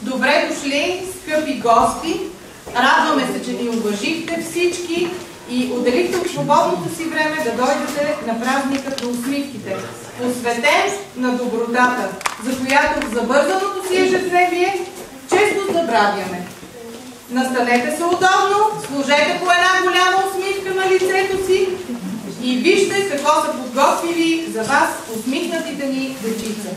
Добре дошли, скъпи гости! Радваме се, че ни уважихте всички и отделихте от свободното си време да дойдете на празника на усмивките, посветен на добротата, за която в забързаното си ежедневие често забравяме. Настанете се удобно, сложете по една голяма усмивка на лицето си и вижте какво са подготвили за вас усмихнатите ни дечица.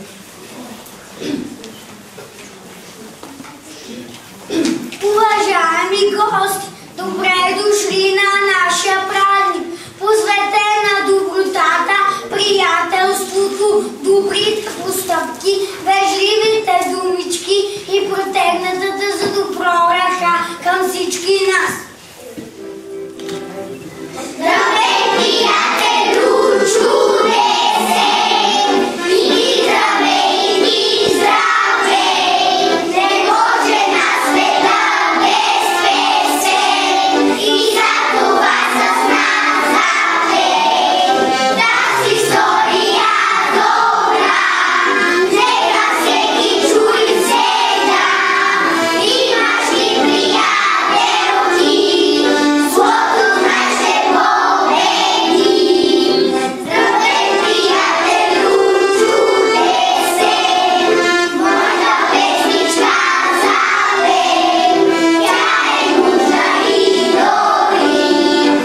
Уважаеми гости, добре дошли на нашия празник, посветен на добротата, приятелството, добрите постъпки, вежливите думички и протегнатата за добро ръка към всички нас. Здравей, приятелю, чудесен! И здравей, и здравей! Не може на света без песен и за това с нас запей. Тази история добра, нека всеки чуй сега. Имаш ли приятел ти, злото знай ще победи. Здравей, приятелю, чудесен, моята песничка запей. Тя е мудра и дори,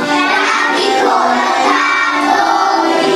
прави хората добри.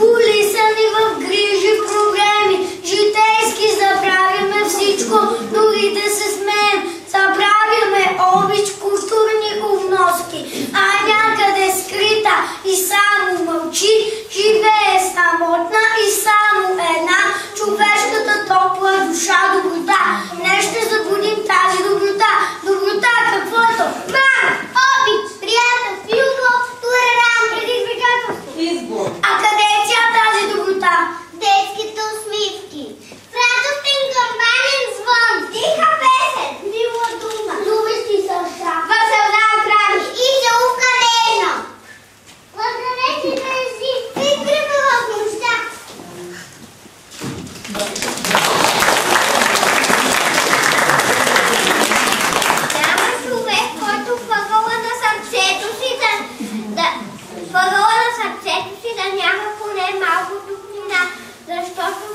Улисани в грижи, проблеми, житейски забравяме всичко, дори да се смеем. Забравяме обич, културни обноски, а някъде скрита и само мълчи, живее самотна и само една човешката топла душа доброта. Днес ще забудим тази доброта. Доброта каквото? Мама, обич, приятелство, любов, толерант, предизвикателство. Избор. А къде е тя тази доброта? Детските усмивки. Радостен камбанен звън. Тиха песен. Мила дума. Любещи сърца. Веселна крани. И целувка нежна. Лъгранечи държи. И прибила в нощта. Няма човек, който в ъгъла на сърцето си да няма поне малко топлина, защото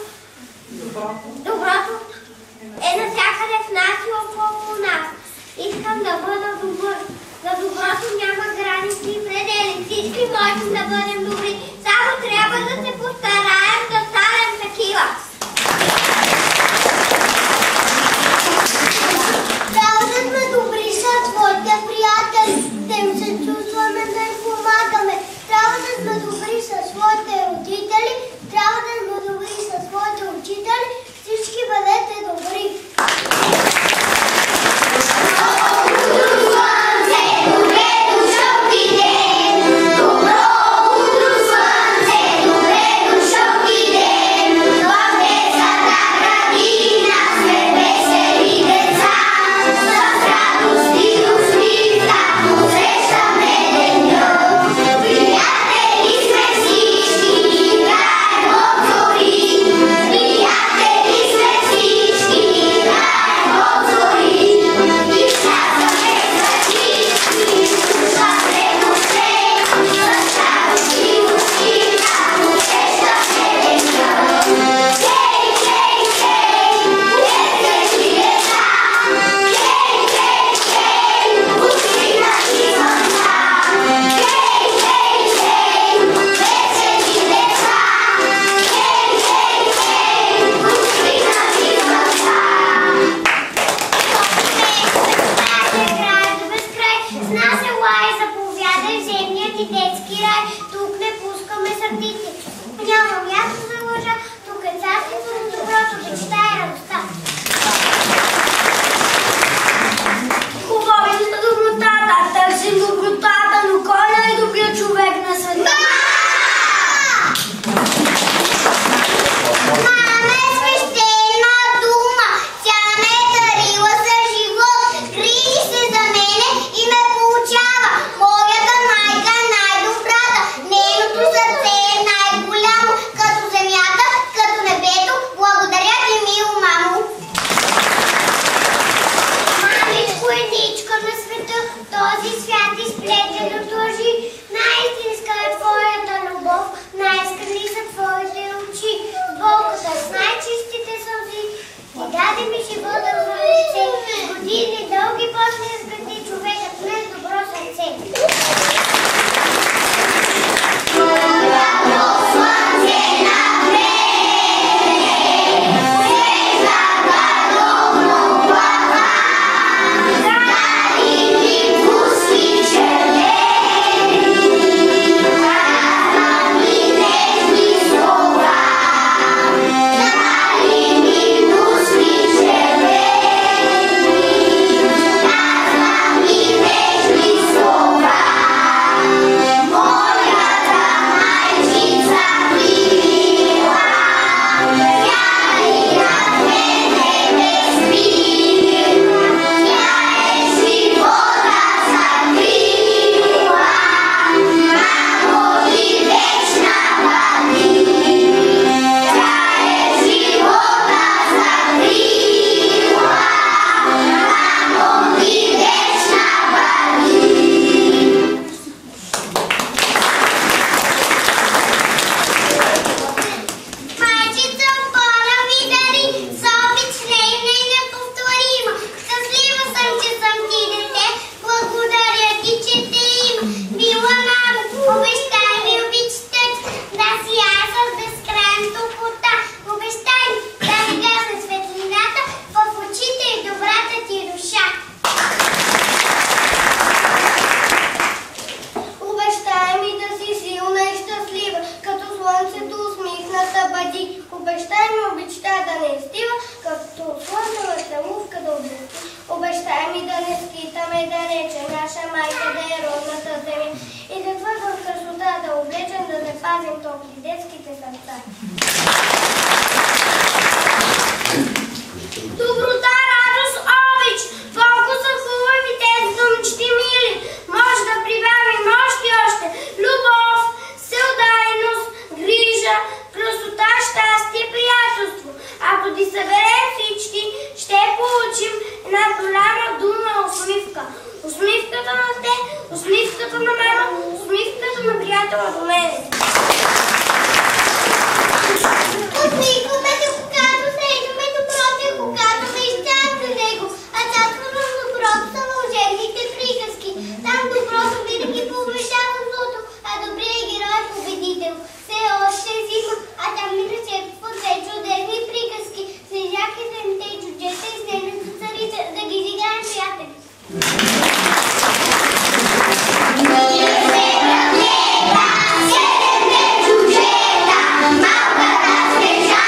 доброто е навсякъде в нас и около нас. Искам да бъда добър. За доброто няма граници и предели. Всички можем да бъдем добри. Само трябва да се постараем да станем такива. Трябва да сме добри с своите приятели, да им се чувстваме, да им помагаме. Трябва да сме добри с своите родители, трябва да сме добри с своите учители. Всички бъдете добри. Добре дошъл ти си детски рай, тук не пускаме сърдите. Няма място за лъжа, тук е царството на доброто, мечта и радостта. Говорим за добротата, търсим добротата, но кой е най-добрият човек на света? Мама е свещена дума, тя ме е дарила за живот, грижи се за мене и ме получава. Моята майка е най-добрата, нейното сърце е най-голямо, като земята, като небето. Благодаря ти, мило мамо. Мамичко едичко на света, този свят изплетен от лъжи. Най-истинска е твоята любов, най-искрени са твоите очи. С болката с най-чистите сълзи ти даде ми живота в лице. Години дълги после изгради човекът не с добро сърце. Малката свежа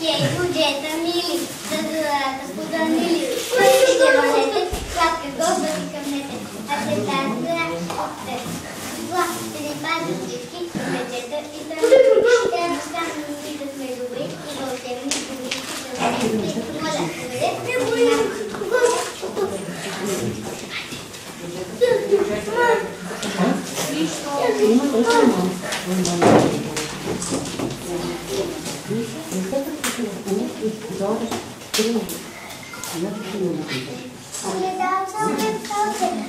Джуджета мили, да споданили, пътите валете, сладка гозда си къмнете, а се тази отте. Зла, ще ни пазят всички, мечета и тъмни. Ще разкажем да сме добри и вълтевни добри, да моля,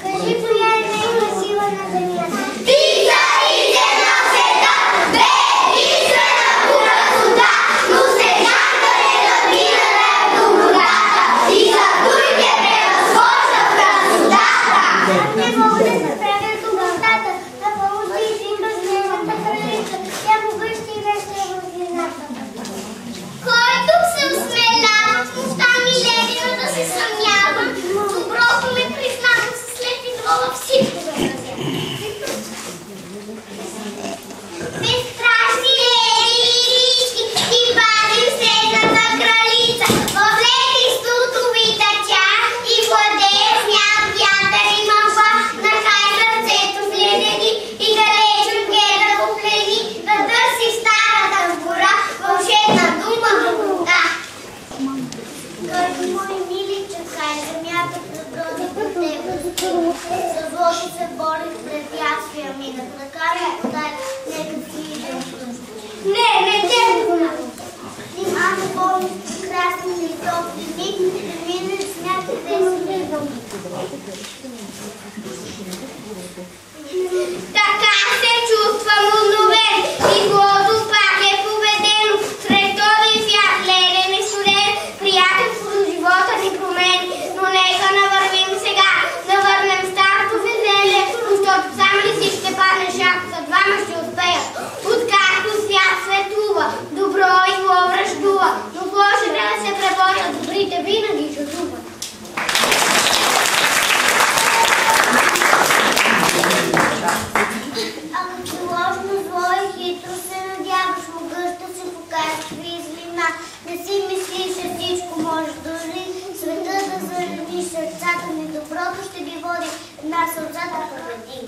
кажи коя е най-красива на земята. Ти са истина света, единствена по красота, но сегашната не разбира добротата и за другите превъзхожда в красотата. Не мога да се правя добротата, да помощи и симба с нейната кралица, тя могъща и вече в вината. Който съм смела, смуща ми ледено да се съмнявам, доброто ме признавам след идола всичко да разя. Безстрашни леди лирички, ти пазим средната кралица, в леди стутовита ча и владея смят вятър и мъгла, нахай сърцето в ледени и далеч от гледа погледни, да търси в старата гора вълшебна дума доброта. Който мой мили, чакай земята да дойде по тебе. За злото се борих пред ясвия минат. Накарай подай, нека си идем. Не те го. Нима помни прекрасни и топли дни, да минеш някъде си идвам. Така се чувствам удовен и злото пак е победено. Сред този свят леден и студен, приятелство до живота ни промени. Но нека навървим сега, да върнем старото веселие, защото сам ли си ще паднеш, ако са двама ще успеят. Откакто свят светува, добро и зло връждува, но в лошите да се преборят, добрите винаги жадуват. Ако ти ложно зло и хитро се надяваш, могъща се покажеш в излина. Не си мислиш, че всичко може дори света да заредиш сърцата ми. Доброто ще ги води на сърцата победи.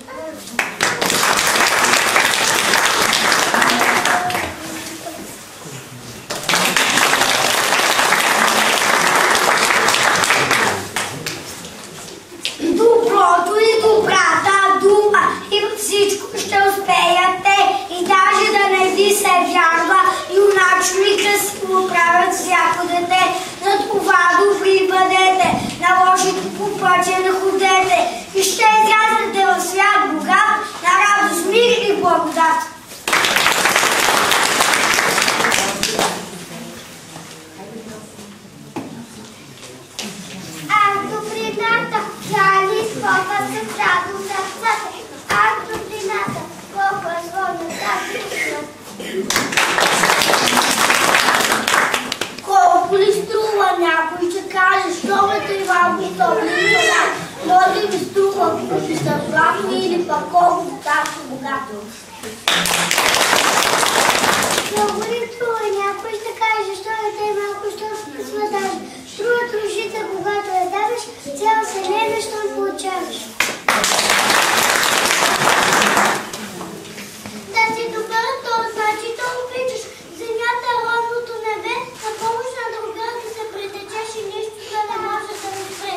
Доброто и добрата дума и всичко ще успеяте и даже да не ви се вярва, юначника си го правят всяко дете. За това добри бъдете, на лошите по пътя не ходете и ще израснете в свят богат на радост, мир и благодат. Аз добрината, жали скопа се задо сърцата. Аз добрината, колко е свободата. Колко ли струва някой, че каже, що ме тъй малко стопли това? Дори ми струва, купи са славни или пък колко такво богато. Много ли струва някой, ще каже, що ме тъй малко стопли това? Струва тружите, когато я даваш, цял вселена, щом получаваш. Да си добър, то значи то обичаш. Земята е ровното небе, на помощ на друга да се притечеш и нищо да не може да не спре.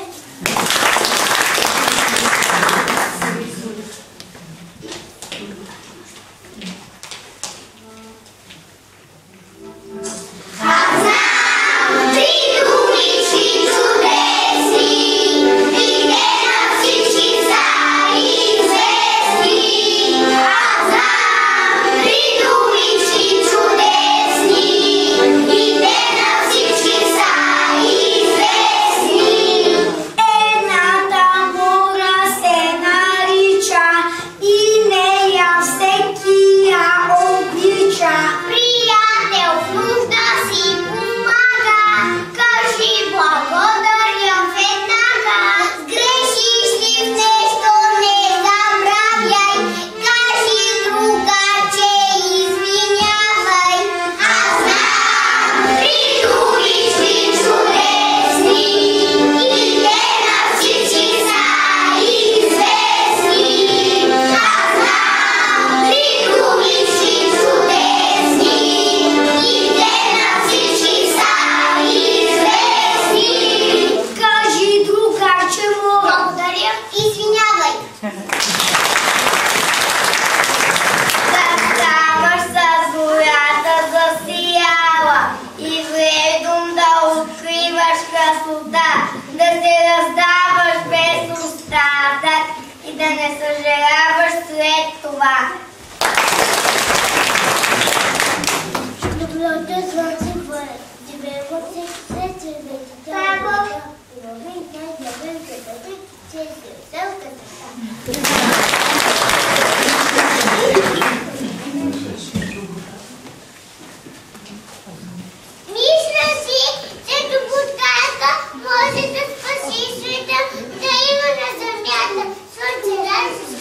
съжаляваш след това. Доброто слънце бъде, живеемо се след червете. Браво! Мисля си, че добутката може да спаси света, да има на земята слънце, да се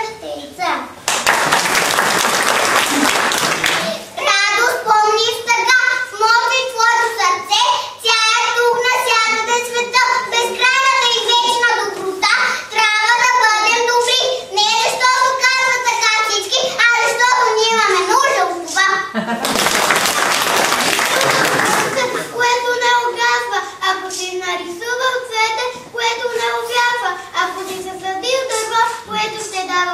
щитя. Ако си засадил дърво, което ще дава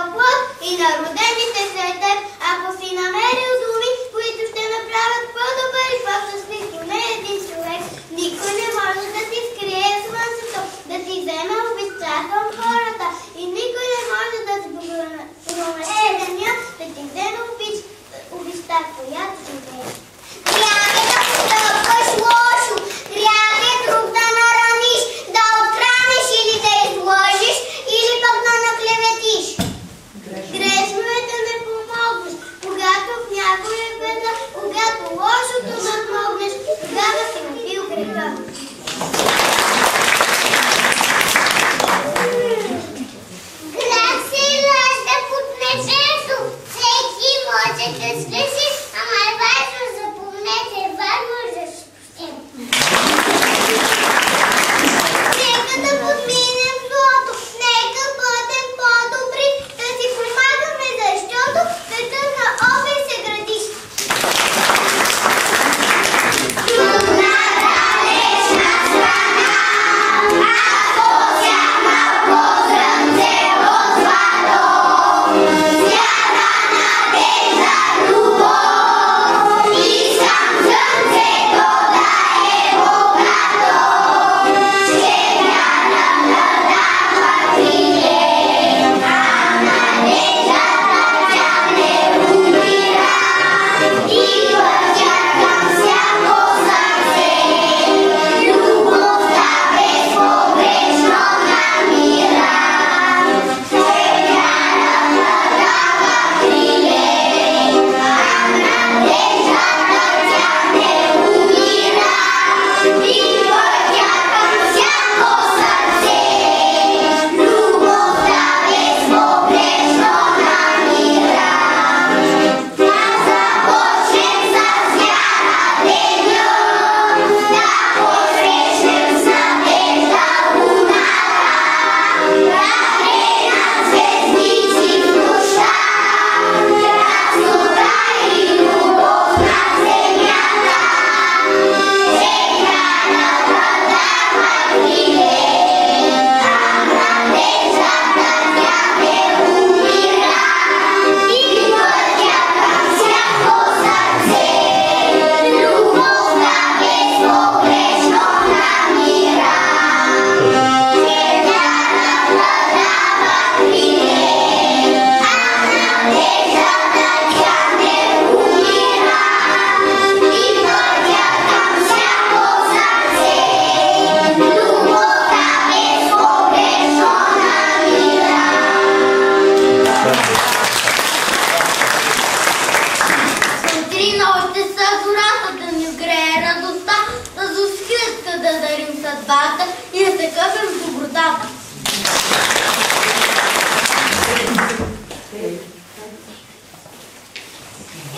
съдбата и да се къпем в добротата.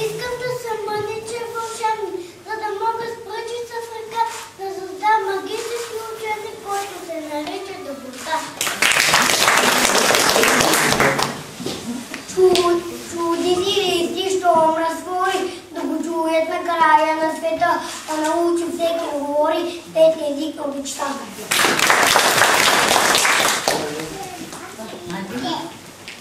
Искам да съм мъниче вълшебник, за да мога с пръчица в ръка да създам магически учебник, който се нарича доброта. Чуди си листи, що разговори, да го чуят на края на света, да научи всеки говори техния език на обичтата.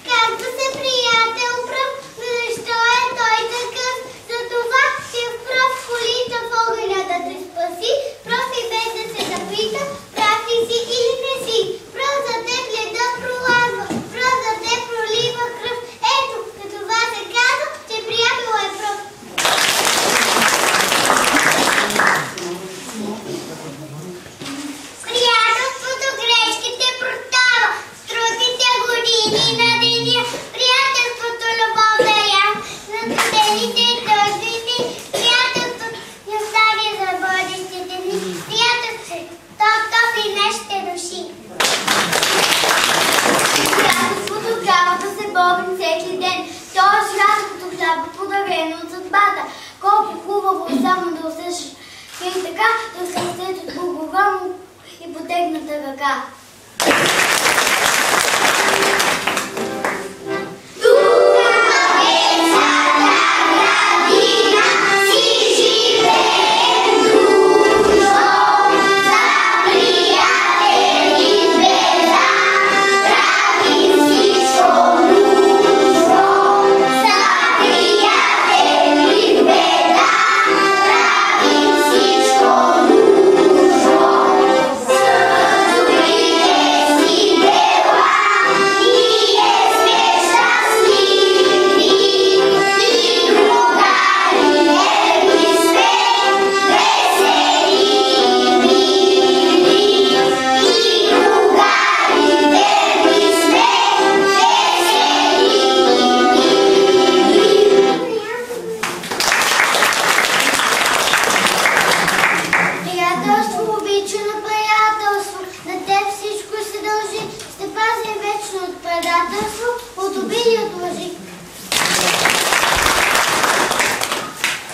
Както се приятел пръв, но защо е той такъв? За това, че в пръв колита в огъня да те спаси, пръв и без да се запита, прав ли си или не си. Пръв за теб леда пролазва, пръв за теб пролива кръв. Ето, като това се казва, че приятел е пръв. Приятелството грешките прощава, с трудните години на деня. Приятелството любов даря, за студените и дъждите. Приятелството ни оставя за бъдещите дни. Приятелството топи нашите души. Приятелството трябва да се борим всеки ден. То е свято като хляб, подарено от съдбата. Колко хубаво е само да усещаш и така да се усетят глава му и потегната ръка.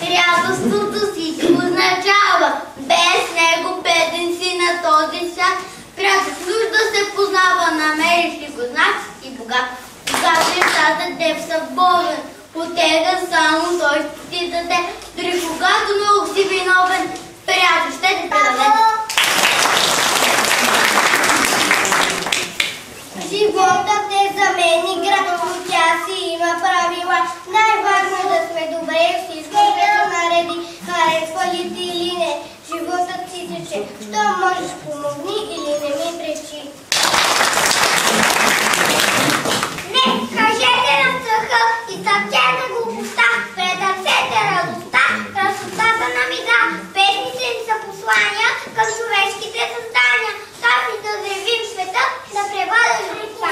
Приятелството всичко означава, без него беден си на този свят. Приятелството да се познава, намериш ли го знак и богат. Когато нещата теб са болен, потега само той ще ти даде. Дори когато много си виновен, приятел ще те даде. Животът е за мен игра, но тя си има правила. Най-важно да сме добре, всичко ще се нареди. Харесва ли ти или не, животът си тече. Що можеш, помогни или не ми пречи. Не, кажете на страха и съвчете глупостта. Предърсете радостта, красотата на мига. Песните им са послания към човешките създания. Тази да заявим света, да превадаш лица.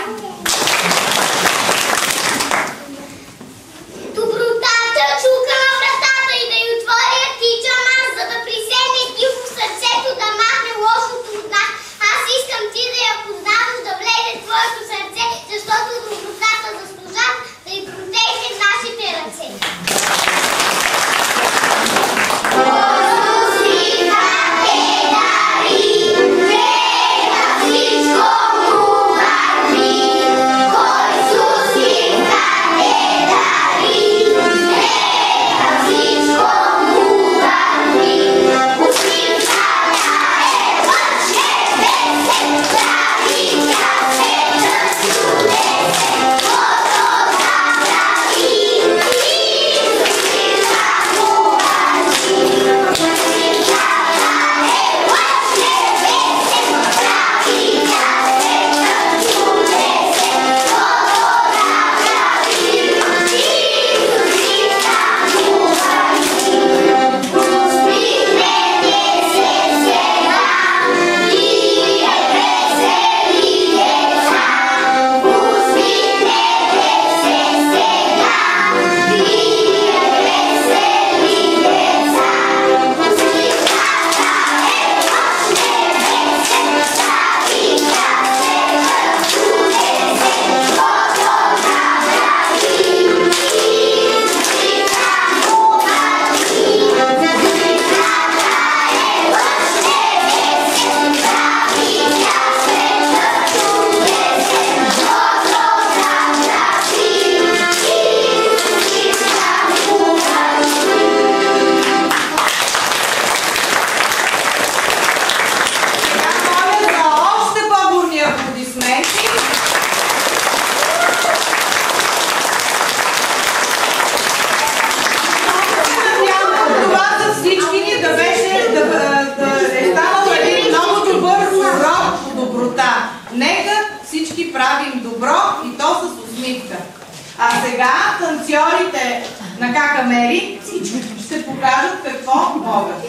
Добротата чука на вратата и да й отворя тичам аз, за да присегне тихо в сърцето, да махне лошото от нас. Аз искам ти да я познаваш, да влезе в твоето сърце, защото добротата заслужава да й протегне в нашите ръце. Господи, да те дари. камери ще покажат какво могат.